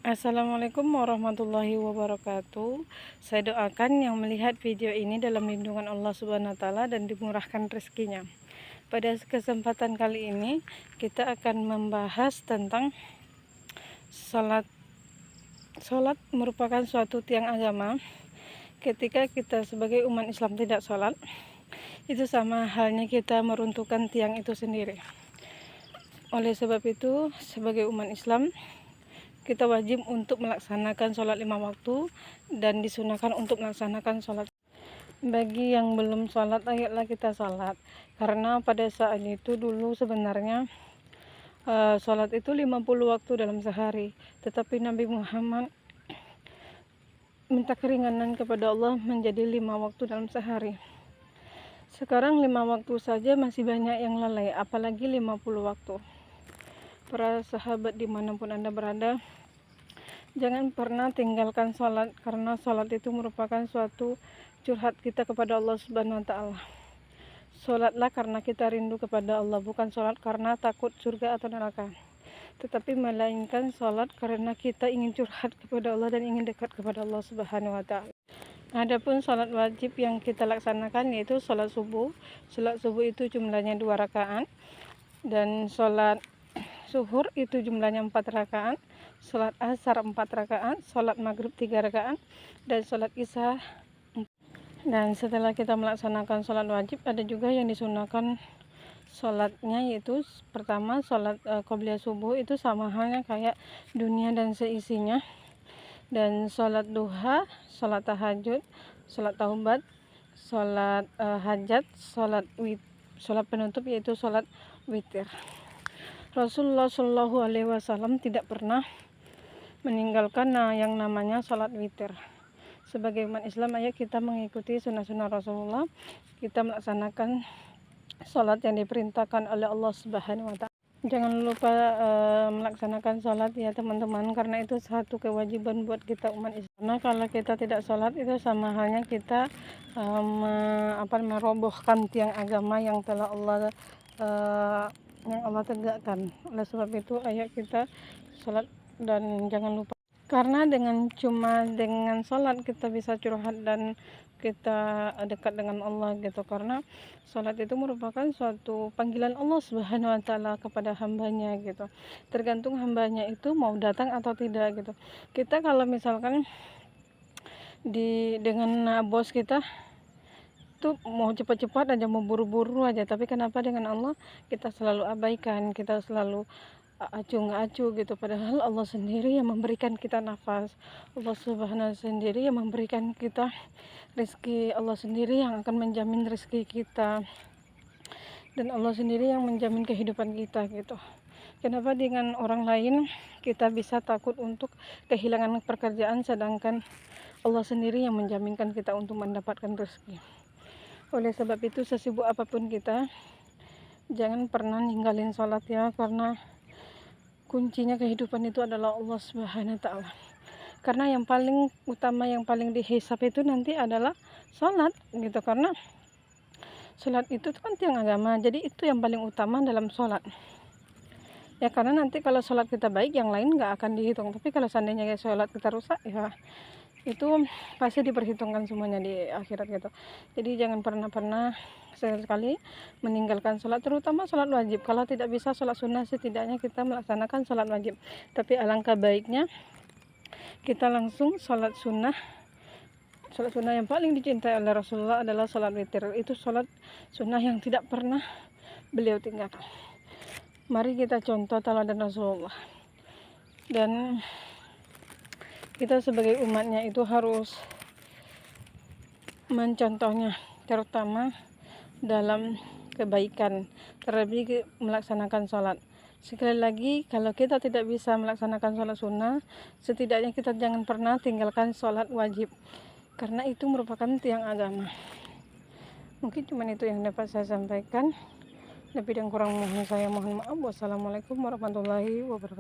Assalamualaikum warahmatullahi wabarakatuh. Saya doakan yang melihat video ini dalam lindungan Allah Subhanahu wa taala dan dimurahkan rezekinya. Pada kesempatan kali ini kita akan membahas tentang salat. Salat merupakan suatu tiang agama. Ketika kita sebagai umat Islam tidak salat, itu sama halnya kita meruntuhkan tiang itu sendiri. Oleh sebab itu, sebagai umat Islam kita wajib untuk melaksanakan sholat 5 waktu dan disunahkan untuk melaksanakan sholat. Bagi yang belum sholat, ayolah kita sholat, karena pada saat itu dulu sebenarnya sholat itu 50 waktu dalam sehari, tetapi Nabi Muhammad minta keringanan kepada Allah menjadi 5 waktu dalam sehari. Sekarang 5 waktu saja masih banyak yang lalai, apalagi 50 waktu. Para sahabat dimanapun Anda berada, jangan pernah tinggalkan sholat, karena sholat itu merupakan suatu curhat kita kepada Allah Subhanahu wa taala. Sholatlah karena kita rindu kepada Allah, bukan sholat karena takut surga atau neraka, tetapi melainkan sholat karena kita ingin curhat kepada Allah dan ingin dekat kepada Allah Subhanahu wa taala. Adapun sholat wajib yang kita laksanakan yaitu sholat subuh. Sholat subuh itu jumlahnya 2 rakaat, dan sholat zuhur itu jumlahnya 4 rakaat, sholat asar 4 rakaat, sholat maghrib 3 rakaat, dan sholat isya. Dan setelah kita melaksanakan sholat wajib, ada juga yang disunahkan sholatnya, yaitu pertama sholat qobliyah subuh, itu sama halnya kayak dunia dan seisinya, dan sholat duha, sholat tahajud, sholat taubat, sholat hajat, sholat penutup yaitu sholat witir. Rasulullah Shallallahu Alaihi Wasallam tidak pernah meninggalkan yang namanya sholat witir. Sebagai umat Islam, ayo kita mengikuti sunnah-sunnah Rasulullah. Kita melaksanakan sholat yang diperintahkan oleh Allah Subhanahu wa taala. Jangan lupa melaksanakan sholat ya teman-teman, karena itu satu kewajiban buat kita umat Islam. Karena kalau kita tidak sholat, itu sama halnya kita merobohkan tiang agama yang telah Allah tegakkan. Oleh sebab itu, ayo kita sholat dan jangan lupa, karena dengan sholat kita bisa curhat dan kita dekat dengan Allah gitu. Karena sholat itu merupakan suatu panggilan Allah Subhanahu wa taala kepada hambanya gitu. Tergantung hambanya itu mau datang atau tidak gitu. Kita kalau misalkan dengan bos kita tuh mau cepat-cepat aja, mau buru-buru aja, tapi kenapa dengan Allah kita selalu abaikan, kita selalu acuh nggak acuh gitu, padahal Allah sendiri yang memberikan kita nafas, Allah Subhanahu sendiri yang memberikan kita rezeki, Allah sendiri yang akan menjamin rezeki kita, dan Allah sendiri yang menjamin kehidupan kita gitu. Kenapa dengan orang lain kita bisa takut untuk kehilangan pekerjaan, sedangkan Allah sendiri yang menjaminkan kita untuk mendapatkan rezeki. Oleh sebab itu, sesibuk apapun kita, jangan pernah ninggalin sholat ya, karena kuncinya kehidupan itu adalah Allah Subhanahu wa taala. Karena yang paling utama, yang paling dihisab itu nanti adalah sholat gitu, karena sholat itu kan tiang agama, jadi itu yang paling utama dalam sholat ya. Karena nanti kalau sholat kita baik, yang lain nggak akan dihitung, tapi kalau seandainya sholat kita rusak ya, itu pasti diperhitungkan semuanya di akhirat gitu. Jadi jangan pernah sekali meninggalkan sholat, terutama sholat wajib. Kalau tidak bisa sholat sunnah, setidaknya kita melaksanakan sholat wajib. Tapi alangkah baiknya kita langsung sholat sunnah. Sholat sunnah yang paling dicintai oleh Rasulullah adalah sholat witir. Itu sholat sunnah yang tidak pernah beliau tinggalkan. Mari kita contoh teladan Rasulullah, dan kita sebagai umatnya itu harus mencontohnya, terutama dalam kebaikan, terlebih melaksanakan sholat. Sekali lagi, kalau kita tidak bisa melaksanakan sholat sunnah, setidaknya kita jangan pernah tinggalkan sholat wajib, karena itu merupakan tiang agama. Mungkin cuma itu yang dapat saya sampaikan. Lebih dan kurang mohon saya mohon maaf. Wassalamualaikum warahmatullahi wabarakatuh.